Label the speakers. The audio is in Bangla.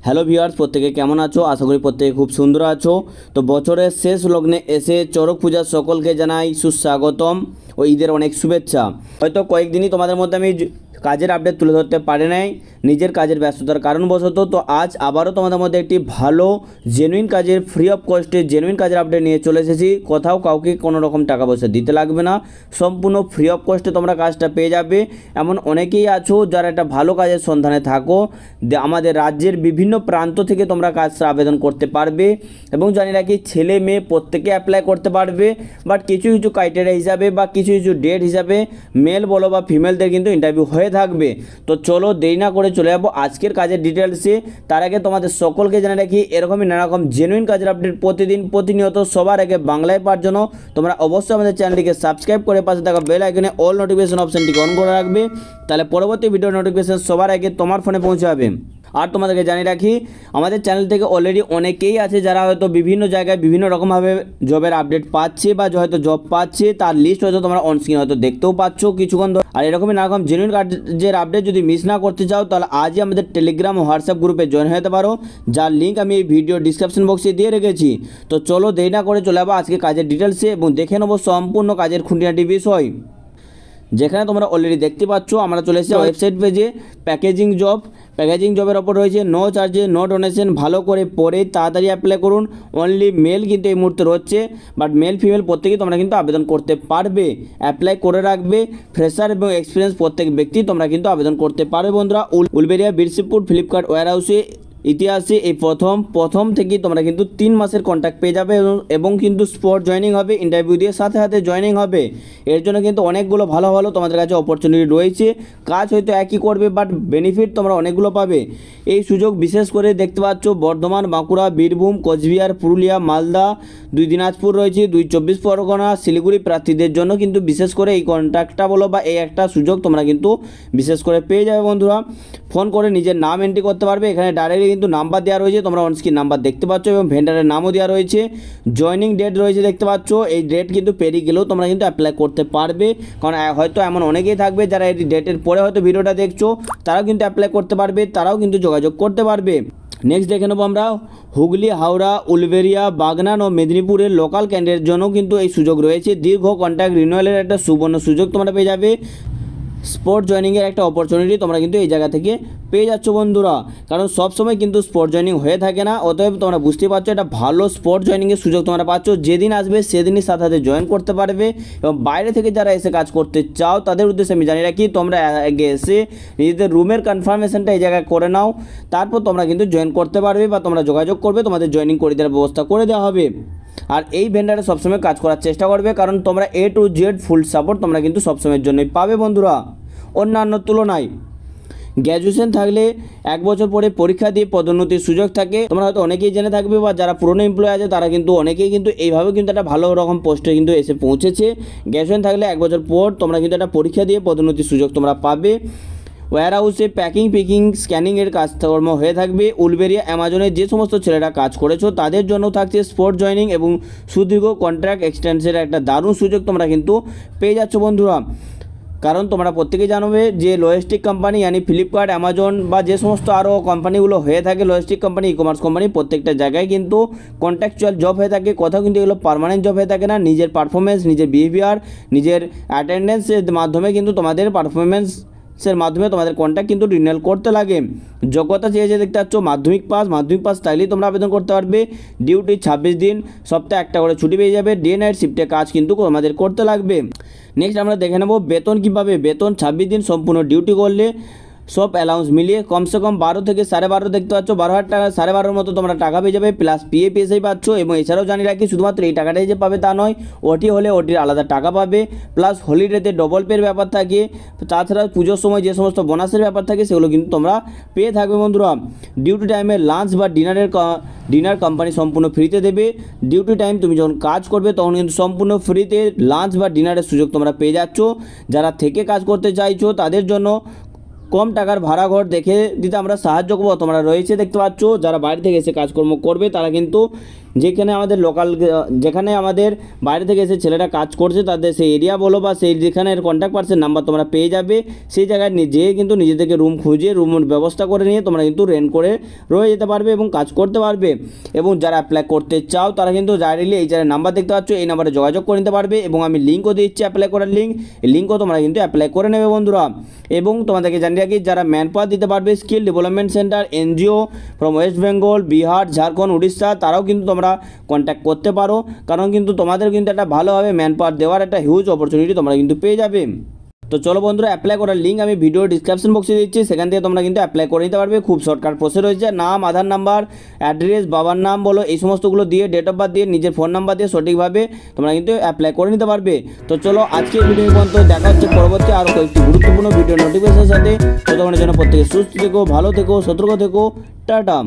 Speaker 1: হ্যালো ভিউয়ার্স, প্রত্যেকে কেমন আছো? আশা করি প্রত্যেকে খুব সুন্দর আছো। তো বছরের শেষ লগ্নে এসে চড়ক পূজার সকলকে জানাই সুস্বাগতম ও ঈদের অনেক শুভেচ্ছা। হয়তো কয়েকদিনই তোমাদের মধ্যে আমি কাজের আপডেট তুলে ধরতে পারি নাই নিজের কাজের ব্যস্ততার কারণবশত। তো আজ আবারও তোমাদের মধ্যে একটি ভালো জেনুইন কাজের ফ্রি অফ কস্টে জেনুইন কাজের আপডেট নিয়ে চলে এসেছি। কোথাও কাউকে কোনো রকম টাকা পয়সা দিতে লাগবে না, সম্পূর্ণ ফ্রি অফ কস্টে তোমরা কাজটা পেয়ে যাবে। এমন অনেকেই আছো যারা একটা ভালো কাজের সন্ধানে থাকো, আমাদের রাজ্যের বিভিন্ন প্রান্ত থেকে তোমরা কাজটা আবেদন করতে পারবে এবং জানি রাখি ছেলে মেয়ে প্রত্যেকে অ্যাপ্লাই করতে পারবে। বাট কিছু কিছু ক্রাইটেরিয়া হিসাবে বা কিছু কিছু ডেট হিসাবে মেল বলো বা ফিমেলদের কিন্তু ইন্টারভিউ হয়ে থাকবে। তো চলো দেরি না করে চলে যাবো আজকের কাজের ডিটেলসে। তার আগে তোমাদের সকলকে জানিয়ে রাখি এরকমই নানা রকম জেনুইন কাজের আপডেট প্রতিদিন প্রতিনিয়ত সবার আগে বাংলায় পাওয়ার জন্য তোমরা অবশ্যই আমাদের চ্যানেলটিকে সাবস্ক্রাইব করে পাশে থাকা বেল আইকনে অল নোটিফিকেশন অপশনটিকে অন করে রাখবে, তাহলে পরবর্তী ভিডিও নোটিফিকেশন সবার আগে তোমার ফোনে পৌঁছে যাবে। আর তোমাদেরকে জানিয়ে রাখি আমাদের চ্যানেল থেকে অলরেডি অনেকেই আছে যারা হয়তো বিভিন্ন জায়গায় বিভিন্ন রকমভাবে জবের আপডেট পাচ্ছে বা হয়তো জব পাচ্ছে, তার লিস্ট হয়তো তোমরা অনস্ক্রিন হয়তো দেখতেও পাচ্ছ কিছুক্ষণ ধরে। আর এরকমই নানা রকম জেনুইন কাজের আপডেট যদি মিস না করতে চাও তাহলে আজই আমাদের টেলিগ্রাম ও হোয়াটসঅ্যাপ গ্রুপে জয়েন হতে পারো, যার লিঙ্ক আমি এই ভিডিও ডিসক্রিপশন বক্সে দিয়ে রেখেছি। তো চলো দেরি না করে চলে যাবো আজকে কাজের ডিটেলসে এবং দেখে নেবো সম্পূর্ণ কাজের খুঁটিনাটি বিষয়। যেখানে তোমরা অলরেডি দেখতে পাচ্ছ আমরা চলে এসেছি ওয়েবসাইট পেজে। প্যাকেজিং জবের ওপর রয়েছে নো চার্জে নো ডোনেশন, ভালো করে পড়ে তাড়াতাড়ি অ্যাপ্লাই করুন। অনলি মেল কিন্তু এই মুহূর্তে রয়েছে, বাট মেল ফিমেল প্রত্যেকেই তোমরা কিন্তু আবেদন করতে পারবে। অ্যাপ্লাই করে রাখবে, ফ্রেশার এবং এক্সপিরিয়েন্স প্রত্যেক ব্যক্তি তোমরা কিন্তু আবেদন করতে পারবে। বন্ধুরা উলবেড়িয়া বীরসিংপুর ফ্লিপকার্ট ওয়্যারহাউসে ইতিহাসে এই প্রথম থেকেই তোমরা কিন্তু 3 মাসের কন্ট্রাক্ট পেয়ে যাবে এবং কিন্তু স্পট জয়েনিং হবে, ইন্টারভিউ দিয়ে সাথে সাথে জয়েনিং হবে। এর জন্য কিন্তু অনেকগুলো ভালো ভালো তোমাদের কাছে অপরচুনিটি রয়েছে। কাজ হয়তো একই করবে বাট বেনিফিট তোমরা অনেকগুলো পাবে। এই সুযোগ বিশেষ করে দেখতে পাচ্ছ বর্ধমান, বাঁকুড়া, বীরভূম, কোচবিহার, পুরুলিয়া, মালদা, 2 দিনাজপুর রয়েছে, 2 চব্বিশ পরগনা, শিলিগুড়ি প্রার্থীদের জন্য কিন্তু বিশেষ করে এই কন্ট্রাক্টটা বলো বা এই একটা সুযোগ তোমরা কিন্তু বিশেষ করে পেয়ে যাবে। বন্ধুরা ফোন করে নিজের নাম এন্ট্রি করতে পারবে। এখানে ডাইরেক্টলি কিন্তু নাম্বার দেওয়া রয়েছে, তোমরা অনস্ক্রিন নাম্বার দেখতে পাচ্ছ এবং ভেন্ডারের নামও দেওয়া রয়েছে। জয়নিং ডেট রয়েছে দেখতে পাচ্ছ, এই ডেট কিন্তু পেরিয়ে গেলেও তোমরা কিন্তু অ্যাপ্লাই করতে পারবে, কারণ হয়তো এমন অনেকেই থাকবে যারা এই ডেটের পরে হয়তো ভিডিওটা দেখছো, তারাও কিন্তু অ্যাপ্লাই করতে পারবে, তারাও কিন্তু যোগাযোগ করতে পারবে। নেক্সট দেখে নেবো আমরা হুগলি, হাওড়া, উলবেড়িয়া, বাগনান ও মেদিনীপুরের লোকাল ক্যান্ডিডেটের জন্য কিন্তু এই সুযোগ রয়েছে। দীর্ঘ কন্ট্রাক্ট রিনিউয়ালের একটা সুবর্ণ সুযোগ তোমরা পেয়ে যাবে। স্পট জয়েনিংয়ের একটা অপরচুনিটি তোমরা কিন্তু এই জায়গা থেকে পেয়ে যাচ্ছ বন্ধুরা, কারণ সবসময় কিন্তু স্পট জয়েনিং হয়ে থাকে না। অতএব তোমরা বুঝতে পারছো এটা ভালো স্পট জয়েনিংয়ের সুযোগ তোমরা পাচ্ছ। যেদিন আসবে সেদিনই সাথে সাথে জয়েন করতে পারবে এবং বাইরে থেকে যারা এসে কাজ করতে চাও তাদের উদ্দেশ্যে আমি জানিয়ে রাখি তোমরা আগে এসে নিজেদের রুমের কনফার্মেশনটা এই জায়গায় করে নাও, তারপর তোমরা কিন্তু জয়েন করতে পারবে বা তোমরা যোগাযোগ করবে, তোমাদের জয়েনিং করে দেওয়ার ব্যবস্থা করে দেওয়া হবে। আর এই ভেন্ডারে সবসময় কাজ করার চেষ্টা করবে, কারণ তোমরা A to Z full support তোমরা কিন্তু সবসময়ের জন্যই পাবে বন্ধুরা অন্যান্য তুলনায়। গ্র্যাজুয়েশন থাকলে 1 বছর পরে পরীক্ষা দিয়ে পদোন্নতির সুযোগ থাকে। তোমরা হয়তো অনেকেই জেনে থাকবে বা যারা পুরনো এমপ্লয় আছে তারা কিন্তু অনেকেই কিন্তু এইভাবে কিন্তু একটা ভালো রকম পোস্টে কিন্তু এসে পৌঁছেছে। গ্র্যাজুয়েশন থাকলে 1 বছর পর তোমরা কিন্তু একটা পরীক্ষা দিয়ে পদোন্নতির সুযোগ তোমরা পাবে। ওয়্যারহাউসে প্যাকিং, পিকিং, স্ক্যানিংয়ের কাজকর্ম হয়ে থাকবে। উলবেড়িয়া অ্যামাজনে যে সমস্ত ছেলেরা কাজ করেছো তাদের জন্য থাকছে স্পট জয়েনিং এবং সুদীর্ঘ কন্ট্রাক্ট এক্সটেন্সের একটা দারুণ সুযোগ তোমরা কিন্তু পেয়ে যাচ্ছ বন্ধুরা। কারণ তোমরা প্রত্যেকেই জানবে যে লজিস্টিক কোম্পানি মানে ফ্লিপকার্ট, অ্যামাজন বা যে সমস্ত আরও কোম্পানিগুলো হয়ে থাকে logistic company, e commerce company, প্রত্যেকটা জায়গায় কিন্তু কন্ট্রাকচুয়াল জব হয়ে থাকে। কোথাও কিন্তু এগুলো পার্মানেন্ট জব হয়ে থাকে না। নিজের পারফরমেন্স, নিজের বিহেভিয়ার, নিজের অ্যাটেন্ডেন্সের মাধ্যমে কিন্তু তোমাদের পারফরমেন্সের মাধ্যমে তোমাদের কন্ট্রাক্ট কিন্তু রিনিউয়াল করতে লাগে। যোগ্যতা চেয়েছে দেখতে পাচ্ছ মাধ্যমিক পাস চাইলেই তোমরা আবেদন করতে পারবে। ডিউটি 26 দিন, সপ্তাহে একটা করে ছুটি পেয়ে যাবে। ডে নাইট শিফটে কাজ কিন্তু আমাদের করতে লাগবে। নেক্সট আমরা দেখে নেব বেতন কীভাবে। বেতন 26 দিন সম্পূর্ণ ডিউটি করলে সব অ্যালাউন্স মিলিয়ে কমসে কম 12 থেকে 12.5 দেখতে পাচ্ছ, 12,000 টাকা 12.5 মতো তোমরা টাকা পেয়ে যাবে, প্লাস পিএফ এসেই পাচ্ছ। এবং এছাড়াও জানিয়ে রাখি শুধুমাত্র এই টাকাটাই যে পাবে তা নয়, ওটি হলে ওটির আলাদা টাকা পাবে, প্লাস হলিডেতে ডবল পের ব্যাপার থাকে। তাছাড়া পুজোর সময় যে সমস্ত বোনাসের ব্যাপার থাকে সেগুলো কিন্তু তোমরা পেয়ে থাকবে বন্ধুরা। ডিউটি টাইমে লাঞ্চ বা ডিনার কোম্পানি সম্পূর্ণ ফ্রিতে দেবে। ডিউটি টাইম তুমি যখন কাজ করবে তখন কিন্তু সম্পূর্ণ ফ্রিতে লাঞ্চ বা ডিনারের সুযোগ তোমরা পেয়ে যাচ্ছ। যারা থেকে কাজ করতে চাইছো তাদের জন্য কম টাকার ভাড়া ঘর দেখে দিতে আমরা সাহায্য করবো। তোমরা রয়েছে দেখতে পাচ্ছ, যারা বাইরে থেকে এসে কাজকর্ম করবে তারা কিন্তু যেখানে আমাদের লোকাল, যেখানে আমাদের বাইরে থেকে এসে ছেলেরা কাজ করছে তাদের সেই এরিয়া বলো বা সেই যেখানের কন্ট্যাক্ট পার্সন নাম্বার তোমরা পেয়ে যাবে, সেই জায়গায় নিজে কিন্তু নিজে থেকে রুম খুঁজে রুমের ব্যবস্থা করে নিয়ে তোমরা কিন্তু রেন্ট করে রয়ে যেতে পারবে এবং কাজ করতে পারবে। এবং যারা অ্যাপ্লাই করতে চাও তারা কিন্তু ডাইরেক্টলি এই জায়গায় নাম্বার দেখতে পাচ্ছ, এই নাম্বারে যোগাযোগ করে নিতে পারবে এবং আমি লিঙ্কও দিচ্ছি অ্যাপ্লাই করার লিঙ্ক, এই লিঙ্কও তোমরা কিন্তু অ্যাপ্লাই করে নেবে বন্ধুরা। এবং তোমাদেরকে জানিয়ে রাখি, যারা ম্যান পাওয়ার দিতে পারবে skill development centre NGO from West Bengal, Bihar, Jharkhand, Orissa, তারাও কিন্তু তোমরা কন্ট্যাক্ট করতে পারো, কারণ কিন্তু তোমাদের কিন্তু একটা ভালোভাবে ম্যান পাওয়ার দেওয়ার একটা হিউজ অপরচুনিটি তোমরা কিন্তু পেয়ে যাবে। তো চলো বন্ধুরা, অ্যাপ্লাই করার লিঙ্ক আমি ভিডিও ডিসক্রিপশন বক্সে দিচ্ছি, সেখান থেকে তোমরা কিন্তু অ্যাপ্লাই করে নিতে পারবে। খুব শর্টকাট প্রসেস রয়েছে, নাম, আধার নাম্বার, অ্যাড্রেস, বাবার নাম বলো, এই সমস্তগুলো দিয়ে ডেট অফ বার্থ দিয়ে নিজের ফোন নাম্বার দিয়ে সঠিকভাবে তোমরা কিন্তু অ্যাপ্লাই করে নিতে পারবে। তো চলো আজকে ভিডিও পর্যন্ত, দেখা হচ্ছে পরবর্তী আরও কয়েকটি গুরুত্বপূর্ণ ভিডিও নোটিফিকেশনের সাথে। ততক্ষণের জন্য প্রত্যেকে সুস্থ থেকো, ভালো থেকো, সতর্ক থেকো, টাটা।